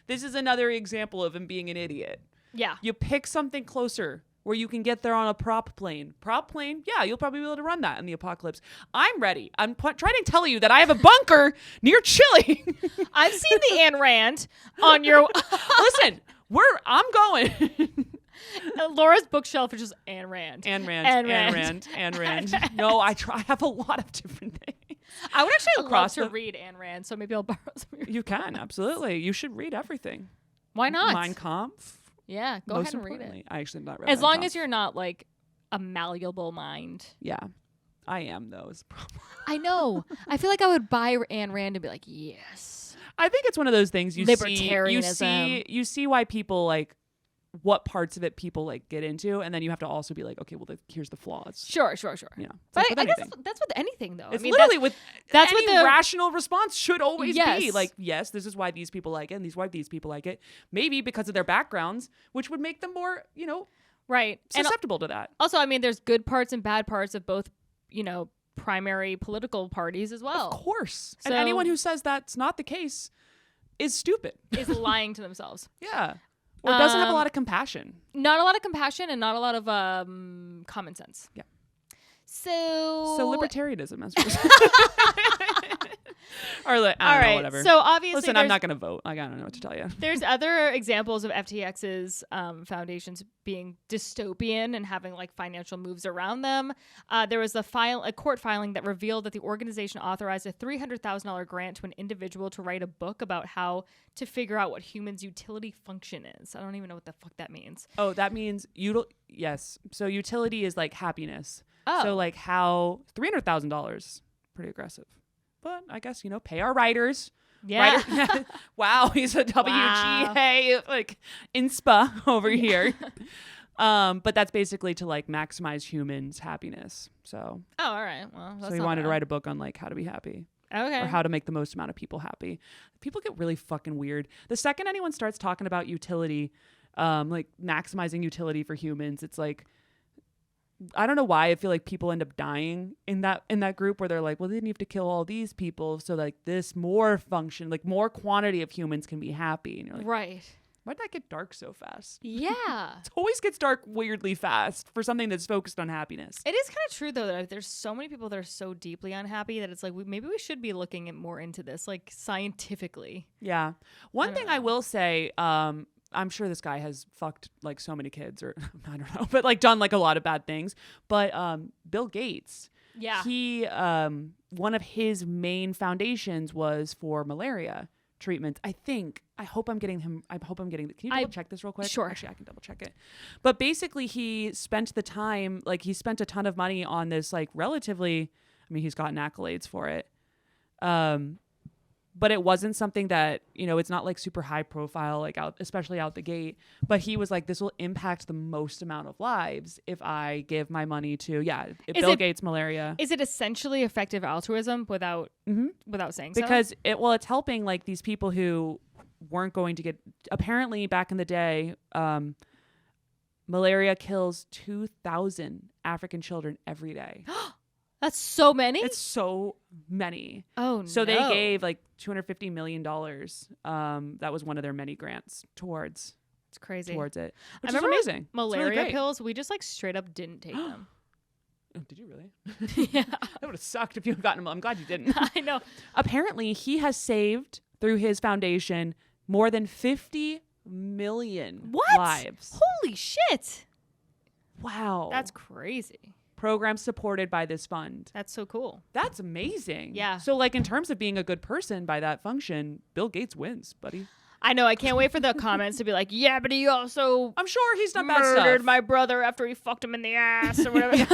This is another example of him being an idiot. Yeah. You pick something closer where you can get there on a prop plane. Prop plane, yeah, you'll probably be able to run that in the apocalypse. I'm ready. I'm trying to tell you that I have a bunker near Chile. I've seen the Ayn Rand on your Listen, I'm going. Laura's bookshelf is just Ayn Rand. Ayn Rand. Rand. No, I have a lot of different things. I would actually Across love to the- read Ayn Rand, so maybe I'll borrow some. You can, absolutely. You should read everything. Why not? Mein Kampf. Yeah, go Most ahead and read importantly. it. I actually have not read As Mein long Kampf. as you're not like a malleable mind. Yeah, I am, though. Is the problem. I know. I feel like I would buy Ayn Rand and be like, yes. I think it's one of those things you Libertarianism. you see why people like what parts of it people like get into, and then you have to also be like, okay, well, here's the flaws. Sure. You know, it's But like with I guess anything. that's with anything, though. It's I mean, literally with that's any what the- rational response should always be Yes. like, yes, this is why these people like it, and why these people like it. Maybe because of their backgrounds, which would make them more, right. And susceptible to that. also, I mean, there's good parts and bad parts of both, primary political parties as well. Of course. And So- anyone who says that's not the case is stupid. Is lying to themselves. Yeah. Or doesn't have a lot of compassion. Not a lot of compassion and not a lot of common sense. Yeah. So libertarianism, as or like, I all don't know, right. whatever. So obviously, Listen, I'm not going to vote. Like, I don't know what to tell you. There's other examples of FTX's foundations being dystopian and having like financial moves around them. There was a court filing that revealed that the organization authorized a $300,000 grant to an individual to write a book about how to figure out what humans' utility function is. I don't even know what the fuck that means. Oh, that means yes. So utility is like happiness. Oh. So like how $300,000, pretty aggressive. But I guess, pay our writers. Yeah. Writer- wow, he's a WGA like inspa over here. But that's basically to like maximize humans' happiness. So Oh, all right. Well, that's he not wanted to bad. write a book on like how to be happy. Okay. Or how to make the most amount of people happy. People get really fucking weird. The second anyone starts talking about utility, like maximizing utility for humans, it's like, I don't know why I feel like people end up dying in that group where they're like, well, they didn't have to kill all these people, so like this more function, like more quantity of humans can be happy. And you're like, Right. why'd that get dark so fast? Yeah. It always gets dark weirdly fast for something that's focused on happiness. It is kind of true, though, that there's so many people that are so deeply unhappy that it's like maybe we should be looking more into this, like scientifically. Yeah. One thing I know. will say, I'm sure this guy has fucked like so many kids, or I don't know, but like done like a lot of bad things. But Bill Gates, Yeah. he one of his main foundations was for malaria treatments. I hope I'm getting. Can you double check this real quick? Sure. Actually, I can double check it. But basically, he spent the time, like he spent a ton of money on this, like relatively. I mean, he's gotten accolades for it. But it wasn't something that, it's not like super high profile, like especially out the gate. But he was like, this will impact the most amount of lives if I give my money to, Bill Gates malaria. Is it essentially effective altruism without saying so? Because it's helping like these people who weren't going to get, apparently back in the day, malaria kills 2,000 African children every day. That's so many? It's so many. Oh, no. So they gave like $250 million. That was one of their many grants towards It's crazy. towards it, I which is remember amazing. It's really malaria great. pills. We just like straight up didn't take them. Oh, did you really? Yeah. That would have sucked if you had gotten them. I'm glad you didn't. I know. Apparently, he has saved through his foundation more than 50 million What? lives. Holy shit. Wow. That's crazy. Programs supported by this fund. That's so cool. That's amazing. Yeah. So, like, in terms of being a good person by that function, Bill Gates wins, buddy. I know. I can't wait for the comments to be like, yeah, but he also I'm sure he's done bad murdered stuff. my brother after he fucked him in the ass or whatever.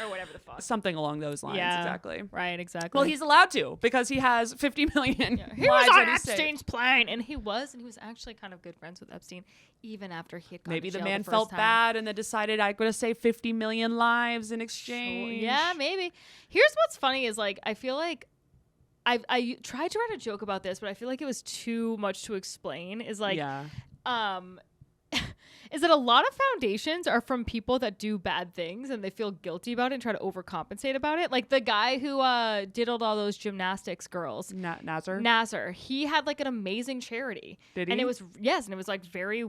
Or whatever the fuck. Something along those lines, Yeah. exactly. Right, exactly. Well, he's allowed to because he has 50 million. He was lives on that he saved. Epstein's plane, and he was actually kind of good friends with Epstein, even after he had gone Maybe to the jail man first felt time. bad and then decided I'm going to save 50 million lives in exchange. Yeah, maybe. Here's what's funny is like I feel like I tried to write a joke about this, but I feel like it was too much to explain. Is like yeah. Is that a lot of foundations are from people that do bad things and they feel guilty about it and try to overcompensate about it. Like the guy who diddled all those gymnastics girls. Nasser. He had like an amazing charity. Did he? And it was, yes, and it was like very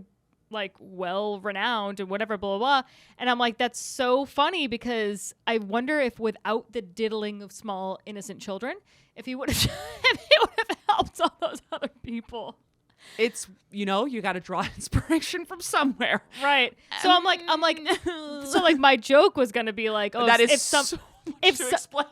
like well renowned and whatever, blah, blah, blah. And I'm like, that's so funny because I wonder if without the diddling of small innocent children, if he would have helped all those other people. It's, you know, you got to draw inspiration from somewhere. Right. So I'm like, so like my joke was going to be like, oh, that is if some, so if to so- explain.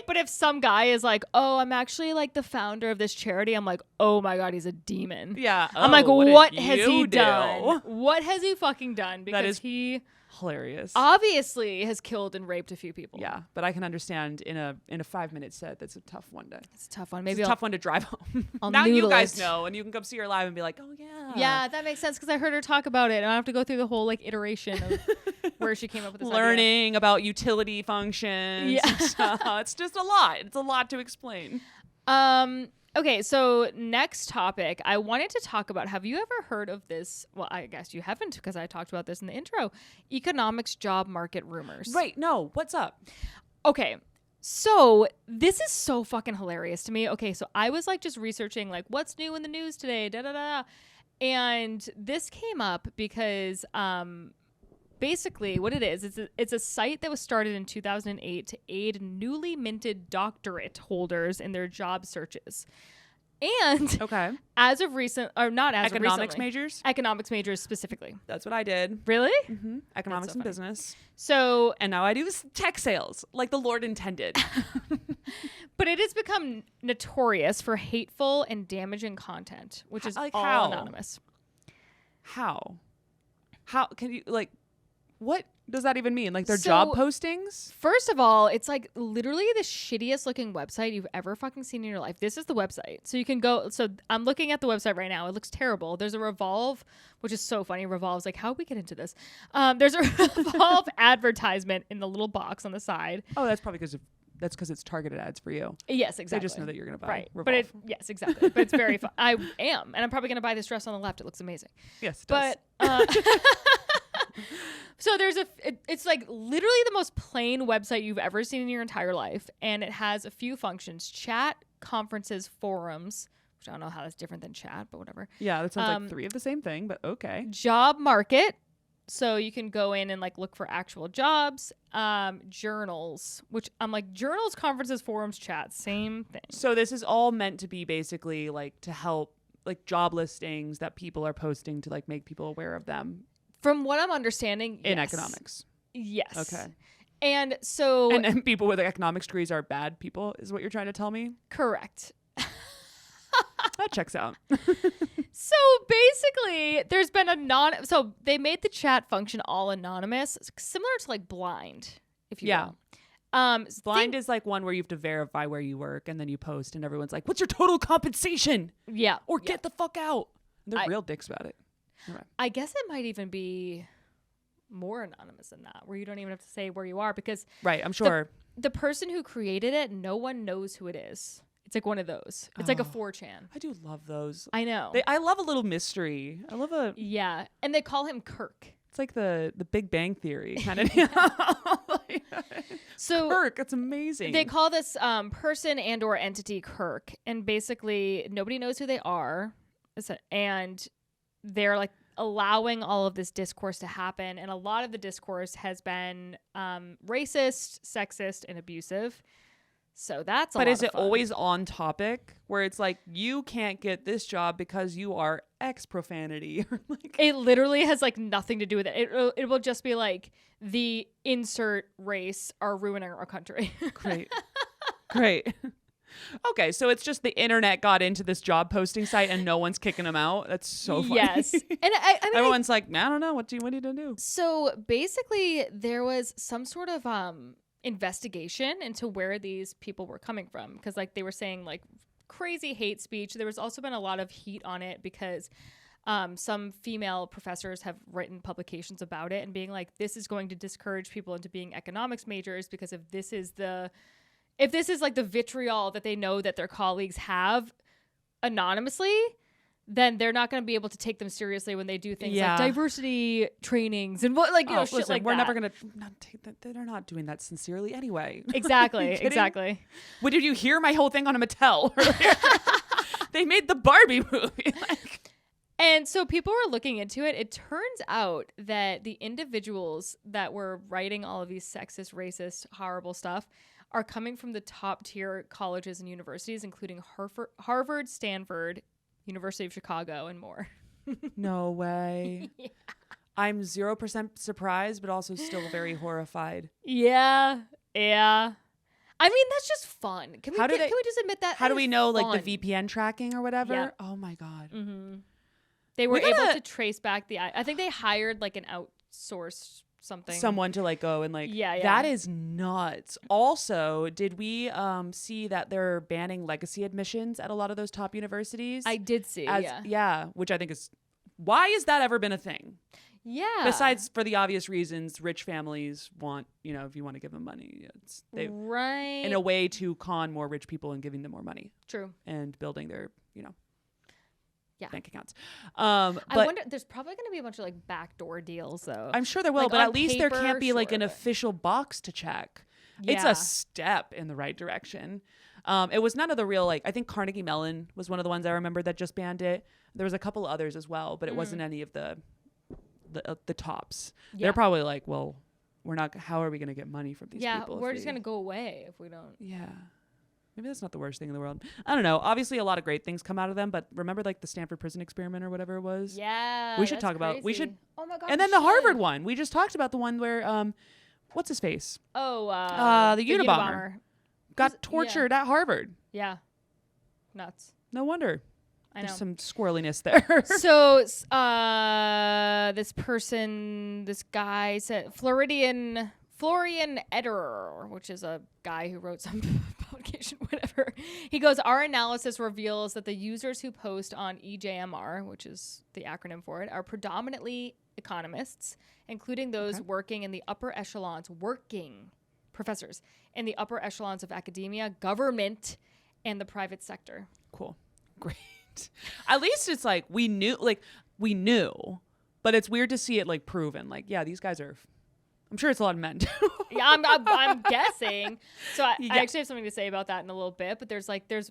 but if some guy is like, oh, I'm actually like the founder of this charity, I'm like, oh my God, he's a demon. Yeah. I'm like, what what did has you he do? done? What has he fucking done? Because is he Hilarious. obviously has killed and raped a few people. Yeah, but I can understand in a 5-minute set that's a tough one to. It's a tough one. Maybe Maybe a I'll tough one to drive home. I'll Now you noodle guys it. know, and you can come see her live and be like, oh yeah. Yeah, that makes sense because I heard her talk about it, and I have to go through the whole like iteration of where she came up with this idea. Learning about utility functions. Yeah. And stuff. It's just a lot. It's a lot to explain. Okay, so next topic, I wanted to talk about, have you ever heard of this? Well, I guess you haven't because I talked about this in the intro. Economics job market rumors. Right. No. What's up? Okay. So this is so fucking hilarious to me. Okay, so I was like just researching like what's new in the news today, da da da. And this came up because basically what it is, it's a site that was started in 2008 to aid newly minted doctorate holders in their job searches. And Okay. as of recent, or not as Economics of recently, majors. economics majors specifically. That's what I did. Really? Mm-hmm. Economics so and funny. business. So, And now I do tech sales, like the Lord intended. but it has become notorious for hateful and damaging content, which is Like all how? anonymous. How can you like? What does that even mean? Like their So- job postings? First of all, it's like literally the shittiest looking website you've ever fucking seen in your life. This is the website. So you can go. So I'm looking at the website right now. It looks terrible. There's a Revolve, which is so funny. Revolve's like, how did we get into this? There's a Revolve advertisement in the little box on the side. Oh, that's probably because it's targeted ads for you. Yes, exactly. They just know that you're gonna buy right. Revolve. But yes, exactly. But it's very fun. I am, and I'm probably gonna buy this dress on the left. It looks amazing. Yes, it does. But so there's it's like literally the most plain website you've ever seen in your entire life, and it has a few functions: chat, conferences, forums, which I don't know how that's different than chat, but whatever. Yeah, that sounds like three of the same thing, but okay. Job market, so you can go in and like look for actual jobs. Journals, which I'm like journals, conferences, forums, chat, same thing. So this is all meant to be basically like to help like job listings that people are posting to like make people aware of them From what I'm understanding, in yes. economics. Yes. Okay. And so And then people with economics degrees are bad people, is what you're trying to tell me? correct. That checks out. So basically, there's been so they made the chat function all anonymous, similar to like Blind, if you Yeah. will. Blind is like one where you have to verify where you work and then you post and everyone's like, what's your total compensation? Yeah. Or yeah. get the fuck out. And they're I- real dicks about it. All right. I guess it might even be more anonymous than that, where you don't even have to say where you are, because Right, I'm sure. the person who created it, no one knows who it is. It's like one of those. It's like a Oh. 4chan. I do love those. I know. I love a little mystery. I love Yeah. And they call him Kirk. it's like the Big Bang Theory kind of. So Kirk, it's amazing. they call this person and or entity Kirk, and basically nobody knows who they are, and they're like allowing all of this discourse to happen. And a lot of the discourse has been racist, sexist, and abusive. So that's a lot But is of it fun. always on topic where it's like, you can't get this job because you are X profanity? Or like, It literally has like nothing to do with it. It will just be like the insert race are ruining our country. great. Great. Okay, so it's just the internet got into this job posting site and no one's kicking them out. That's so funny. Yes. And I mean, everyone's like, I don't know. What do you need to do? so basically there was some sort of investigation into where these people were coming from, because like they were saying like crazy hate speech. There was also been a lot of heat on it because some female professors have written publications about it and being like, this is going to discourage people into being economics majors, because if this is like the vitriol that they know that their colleagues have anonymously, then they're not going to be able to take them seriously when they do things like diversity trainings and what, like, you know, shit like we're that. never going to take that. They're not doing that sincerely anyway. Exactly. kidding? Exactly. What did you hear my whole thing on a Mattel? They made the Barbie movie. Like, And so people were looking into it. It turns out that the individuals that were writing all of these sexist, racist, horrible stuff are coming from the top tier colleges and universities, including Harvard, Stanford, University of Chicago, and more. no way. Yeah. I'm 0% surprised, but also still very horrified. Yeah. Yeah. I mean, that's just fun. Can we How do they- can we just admit that? How That do we is know, fun. like, the VPN tracking or whatever? Yeah. Oh, my God. Mm-hmm. They were We gotta- able to trace back I think they hired like an outsourced something. Someone to, like, go and, like, Yeah. that is nuts. Also, did we see that they're banning legacy admissions at a lot of those top universities? I did see. Yeah, which I think is, why has that ever been a thing? Yeah. Besides, for the obvious reasons, rich families want, if you want to give them money, right. in a way to con more rich people and giving them more money True. and building their, Yeah. bank accounts. I But wonder, there's probably going to be a bunch of like backdoor deals though. I'm sure there will, Like, but on at least there paper, can't be like an sure, but- official box to check. It's Yeah. a step in the right direction. It was none of the real, like, I think Carnegie Mellon was one of the ones I remember that just banned it. There was a couple others as well, but it wasn't any of the tops. Yeah. They're probably like, well, we're not, how are we going to get money from these people? We're just going to go away if we don't. Yeah. Maybe that's not the worst thing in the world. I don't know. Obviously, a lot of great things come out of them, but remember, like, the Stanford prison experiment or whatever it was? Yeah. We should that's talk about, we crazy. should, Oh my God. and then the Harvard one. We just talked about the one where, what's his face? Oh, the Unabomber. Got Was- tortured at Harvard. Yeah. Nuts. No wonder. I know. There's some squirreliness there. So, this guy said Florian Ederer, which is a guy who wrote some publication, whatever. He goes, our analysis reveals that the users who post on EJMR, which is the acronym for it, are predominantly economists, including those working in the upper echelons, professors in the upper echelons of academia, government, and the private sector. Cool. Great. At least it's like we knew, but it's weird to see it like proven. Like, yeah, these guys are, I'm sure it's a lot of men too. Yeah, I'm guessing. So I Yeah. actually have something to say about that in a little bit, but there's it's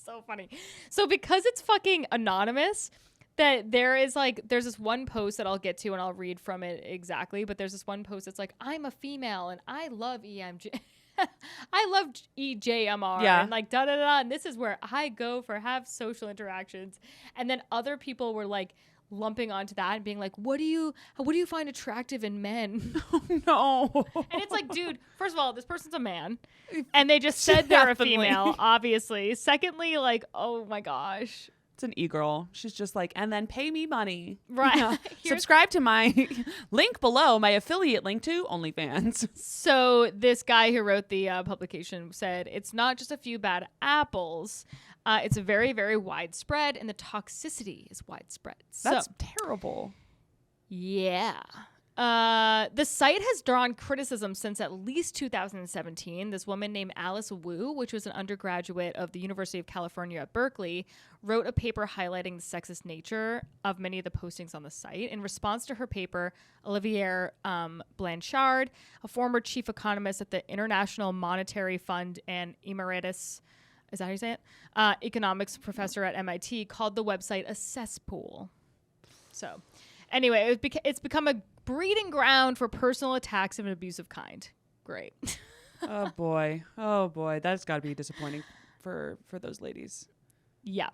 so funny. So because it's fucking anonymous, that there's this one post that I'll get to and I'll read from it exactly, but there's this one post that's like, I'm a female and I love EMG. I love EJMR and like da da da, and this is where I go for have social interactions. And then other people were like lumping onto that and being like, what do you find attractive in men? No. And it's like, dude, first of all, this person's a man, and they just said they're Definitely. a female, obviously. Secondly, like, oh my gosh. It's an e-girl. She's just like, and then pay me money. Right. Yeah. Here's- Subscribe to my link below, my affiliate link to OnlyFans. So this guy who wrote the publication said, it's not just a few bad apples. It's very, very widespread, and the toxicity is widespread. That's so, terrible. yeah. The site has drawn criticism since at least 2017. This woman named Alice Wu, which was an undergraduate of the University of California at Berkeley, wrote a paper highlighting the sexist nature of many of the postings on the site. In response to her paper, Olivier Blanchard, a former chief economist at the International Monetary Fund and emeritus is that how you say it? Economics professor at MIT, called the website a cesspool. So anyway, it's become a breeding ground for personal attacks of an abusive kind. Great. Oh boy. That's got to be disappointing for those ladies. Yeah.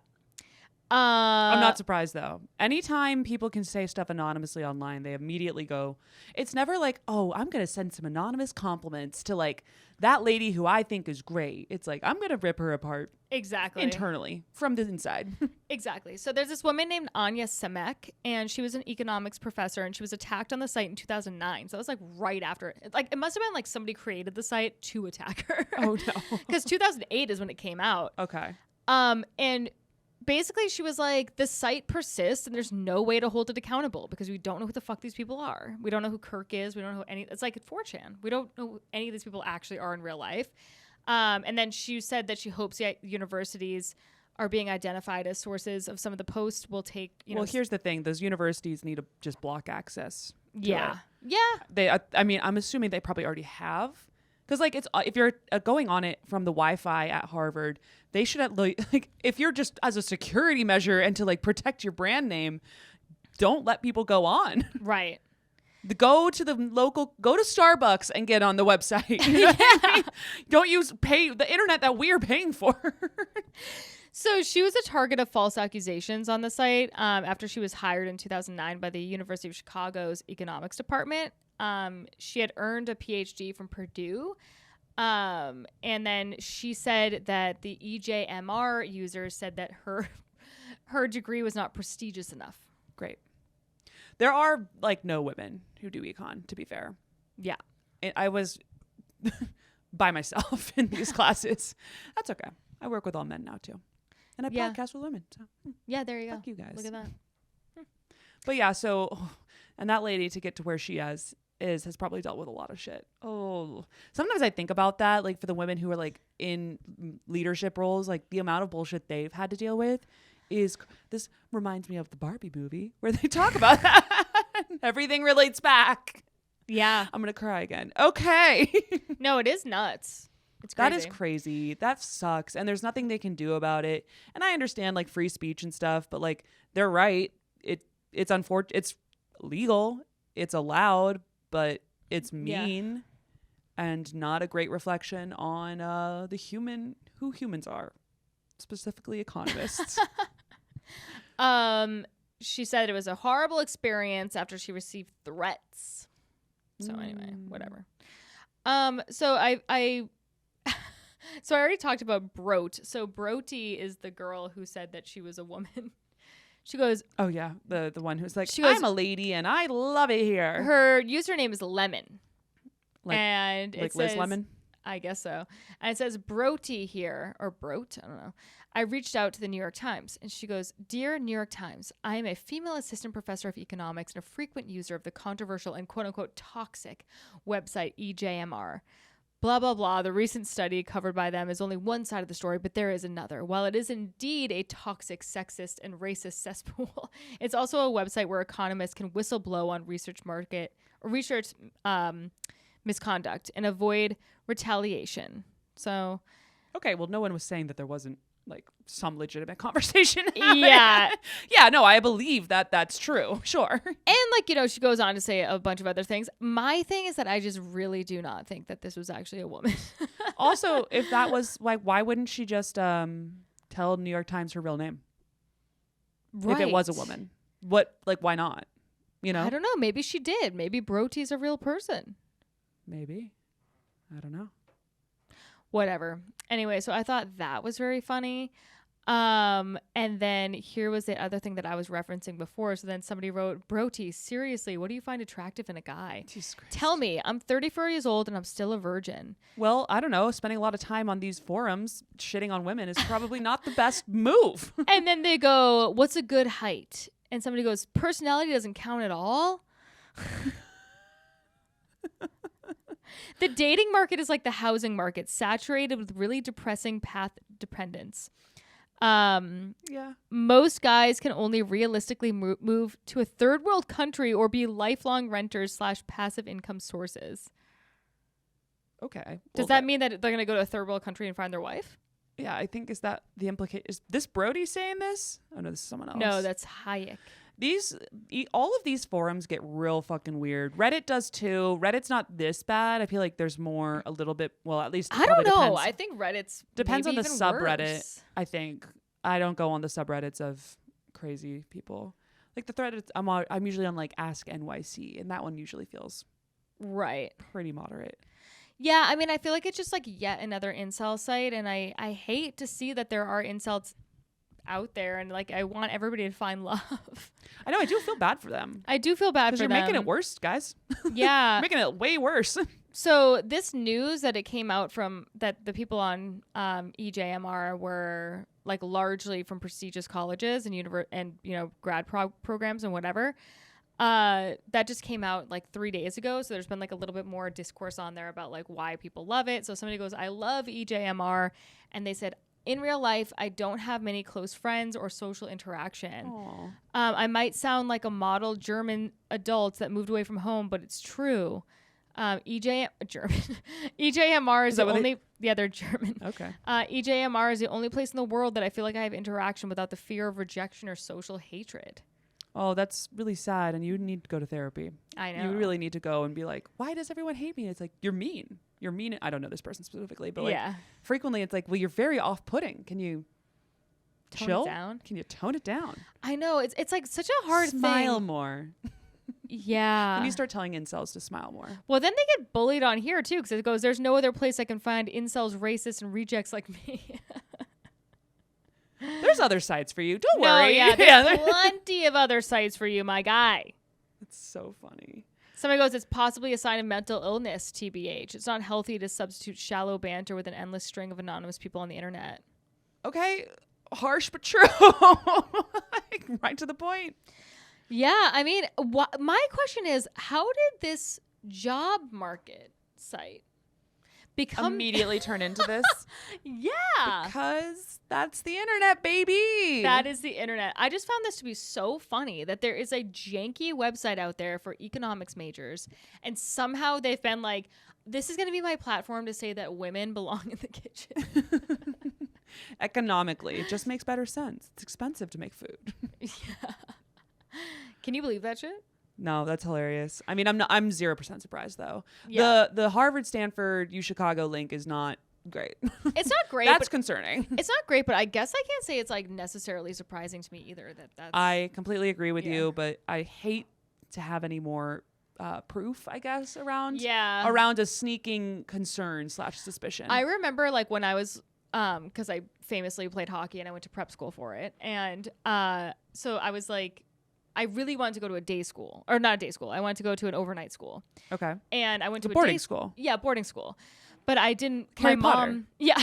I'm not surprised though. Anytime people can say stuff anonymously online, they immediately go, it's never like, oh, I'm going to send some anonymous compliments to like that lady who I think is great. It's like, I'm going to rip her apart. Exactly. Internally from the inside. Exactly. So there's this woman named Anya Samek, and she was an economics professor, and she was attacked on the site in 2009. So it was like right after it must have been like somebody created the site to attack her. Oh no. Because 2008 is when it came out. Okay. And basically she was like, the site persists and there's no way to hold it accountable because we don't know who the fuck these people are. We don't know who Kirk is. We don't know who it's like at 4chan. We don't know who any of these people actually are in real life. And then she said that she hopes the universities are being identified as sources of some of the posts will take, well, here's the thing. Those universities need to just block access. Yeah. Yeah. I mean, I'm assuming they probably already have. Because, like, it's if you're going on it from the Wi-Fi at Harvard, they should have, like, if you're just as a security measure and to, like, protect your brand name, don't let people go on. Right. Go to Starbucks and get on the website. You know what I mean? Don't pay the internet that we're paying for. So she was a target of false accusations on the site after she was hired in 2009 by the University of Chicago's economics department. She had earned a PhD from Purdue. And then she said that the EJMR users said that her degree was not prestigious enough. Great. There are like no women who do econ, to be fair. Yeah. I was by myself in these classes. That's okay. I work with all men now too. And I podcast with women. So yeah, there you go. Fuck you guys. Look at that. But yeah, so and that lady to get to where she has probably dealt with a lot of shit. Oh, sometimes I think about that, like for the women who are like in leadership roles, like the amount of bullshit they've had to deal with this reminds me of the Barbie movie where they talk about that. Everything relates back. Yeah. I'm going to cry again. Okay. No, it is nuts. It's crazy. That is crazy. That sucks. And there's nothing they can do about it. And I understand like free speech and stuff, but like they're right. It's unfortunate. It's legal. It's allowed, but it's mean and not a great reflection on who humans are, specifically economists. She said it was a horrible experience after she received threats. So anyway, whatever. So I so I already talked about Brote. So Broti is the girl who said that she was a woman. She goes, oh yeah, the one who's like, I'm a lady and I love it here. Her username is Lemon. Like it Liz says, Lemon? I guess so. And it says Broti here, or Brote, I don't know. I reached out to the New York Times, and she goes, Dear New York Times, I am a female assistant professor of economics and a frequent user of the controversial and quote-unquote toxic website EJMR. Blah, blah, blah. The recent study covered by them is only one side of the story, but there is another. While it is indeed a toxic, sexist, and racist cesspool, it's also a website where economists can whistleblow on research misconduct and avoid retaliation. So, okay, well, no one was saying that there wasn't like some legitimate conversation. Yeah. Yeah, no, I believe that that's true. Sure. And like, she goes on to say a bunch of other things. My thing is that I just really do not think that this was actually a woman. Also, if that was like, why wouldn't she just tell New York Times her real name? Right. If it was a woman. Why not? I don't know. Maybe she did. Maybe Broti's a real person. Maybe. I don't know. Whatever. Anyway, so I thought that was very funny. And then here was the other thing that I was referencing before. So then somebody wrote, Broti, seriously, what do you find attractive in a guy? Tell me, I'm 34 years old and I'm still a virgin. Well, I don't know. Spending a lot of time on these forums shitting on women is probably not the best move. And then they go, what's a good height? And somebody goes, personality doesn't count at all. The dating market is like the housing market, saturated with really depressing path dependence. Most guys can only realistically move to a third world country or be lifelong renters / passive income sources. Okay. Does that mean that they're going to go to a third world country and find their wife? Yeah, I think is that the implication? Is this Brody saying this? Oh no, this is someone else. No, that's Hayek. All of these forums get real fucking weird. Reddit does too. Reddit's not this bad. I feel like there's more a little bit. Well, at least I don't know. Depends. I think Reddit's Depends on maybe the even subreddit. worse. I think I don't go on the subreddits of crazy people. Like the thread, I'm usually on like Ask NYC, and that one usually feels Right. pretty moderate. Yeah, I mean, I feel like it's just like yet another incel site, and I hate to see that there are incels out there, and like I want everybody to find love. I know. I do feel bad for them. I do feel bad for Because you're them. making it worse, guys. Yeah. You're making it way worse. So this news that it came out from that the people on EJMR were like largely from prestigious colleges and grad programs and whatever. That just came out like 3 days ago. So there's been like a little bit more discourse on there about like why people love it. So somebody goes, I love EJMR. And they said, in real life, I don't have many close friends or social interaction. I might sound like a model German adult that moved away from home, but it's true. EJMR is the only... they're German. Okay. EJMR is the only place in the world that I feel like I have interaction without the fear of rejection or social hatred. Oh, that's really sad. And you need to go to therapy. I know. You really need to go and be like, why does everyone hate me? It's like, you're mean. You're mean. I don't know this person specifically, but like frequently it's like, well, you're very off-putting. Can you chill? Tone it down? Can you tone it down? I know. It's like such a hard Smile thing. more. Yeah. When you start telling incels to smile more. Well, then they get bullied on here too, because it goes, there's no other place I can find incels, racists, and rejects like me. There's other sites for you. Don't No, worry. yeah, there's plenty of other sites for you, my guy. It's so funny. Somebody goes, it's possibly a sign of mental illness, TBH. It's not healthy to substitute shallow banter with an endless string of anonymous people on the internet. Okay. Harsh but true. Right to the point. Yeah, I mean, my question is, how did this job market site become immediately turn into this? Yeah. Because that's the internet, baby. That is the internet. I just found this to be so funny that there is a janky website out there for economics majors, and somehow they've been like, this is going to be my platform to say that women belong in the kitchen. Economically, it just makes better sense. It's expensive to make food. Yeah. Can you believe that shit? No, that's hilarious. I mean, I'm 0% surprised though. Yeah. The Harvard, Stanford, Chicago link is not great. It's not great. That's concerning. It's not great, but I guess I can't say it's like necessarily surprising to me either. That's. I completely agree with you, but I hate to have any more proof, I guess, around a sneaking concern / suspicion. I remember like when I was because I famously played hockey and I went to prep school for it, and so I was like, I really wanted to go to a day school, or not a day school. I wanted to go to an overnight school. Okay. And I went to a boarding day school. Yeah, boarding school. But I didn't. Harry my Potter. mom. Yeah.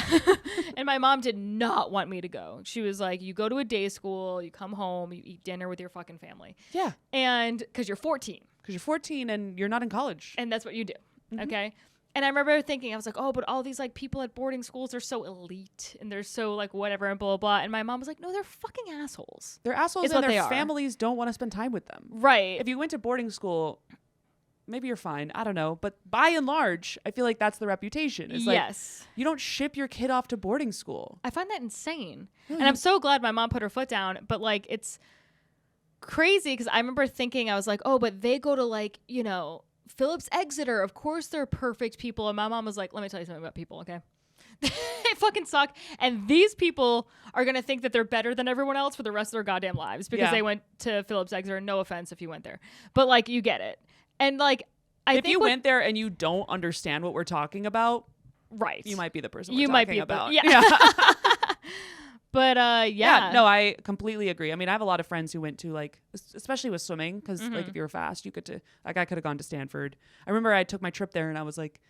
And my mom did not want me to go. She was like, you go to a day school, you come home, you eat dinner with your fucking family. Yeah. And because you're 14. Because you're 14 and you're not in college. And that's what you do. Mm-hmm. Okay. And I remember thinking, I was like, oh, but all these like people at boarding schools are so elite and they're so like whatever and blah, blah, blah. And my mom was like, no, they're fucking assholes. They're assholes and their families don't want to spend time with them. Right. If you went to boarding school, maybe you're fine. I don't know. But by and large, I feel like that's the reputation. It's like, you don't ship your kid off to boarding school. I find that insane. And I'm so glad my mom put her foot down. But like, it's crazy because I remember thinking, I was like, oh, but they go to like, Phillips Exeter, of course they're perfect people. And my mom was like, let me tell you something about people, okay? They fucking suck. And these people are going to think that they're better than everyone else for the rest of their goddamn lives because they went to Phillips Exeter. No offense if you went there. But like, you get it. And like, if you went there and you don't understand what we're talking about, right, you might be the person we're talking about. Yeah. But no, I completely agree. I mean, I have a lot of friends who went to like, especially with swimming, because like if you were fast, you could I could have gone to Stanford. I remember I took my trip there and I was like,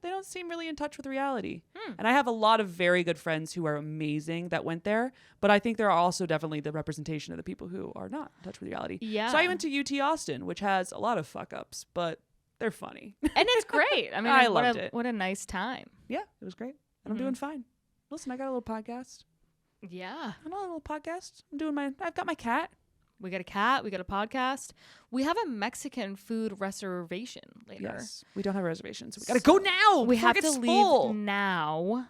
they don't seem really in touch with reality. And I have a lot of very good friends who are amazing that went there, but I think there are also definitely the representation of the people who are not in touch with reality. Yeah. So I went to UT Austin, which has a lot of fuck ups, but they're funny. And it's great. I mean, I loved it. What a nice time. Yeah, it was great. And I'm doing fine. Listen, I got a little podcast. Yeah. I'm on a little podcast. I've got my cat. We got a cat. We got a podcast. We have a Mexican food reservation later. Yes. We don't have reservations. So we got to go now. We have to full. leave now.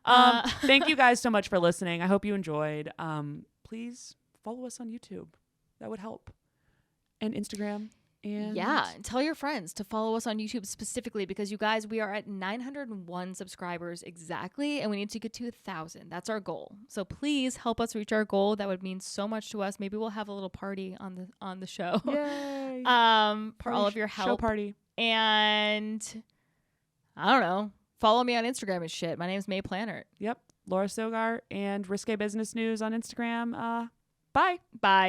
Thank you guys so much for listening. I hope you enjoyed. Please follow us on YouTube. That would help. And Instagram. And yeah, and tell your friends to follow us on YouTube specifically because you guys, we are at 901 subscribers exactly, and we need to get to 1,000. That's our goal. So please help us reach our goal. That would mean so much to us. Maybe we'll have a little party on the show. Yay! For all of your help. Show party. And I don't know. Follow me on Instagram and shit. My name's Mae Plannert. Yep. Laura Sogar and Risque Business News on Instagram. Bye. Bye.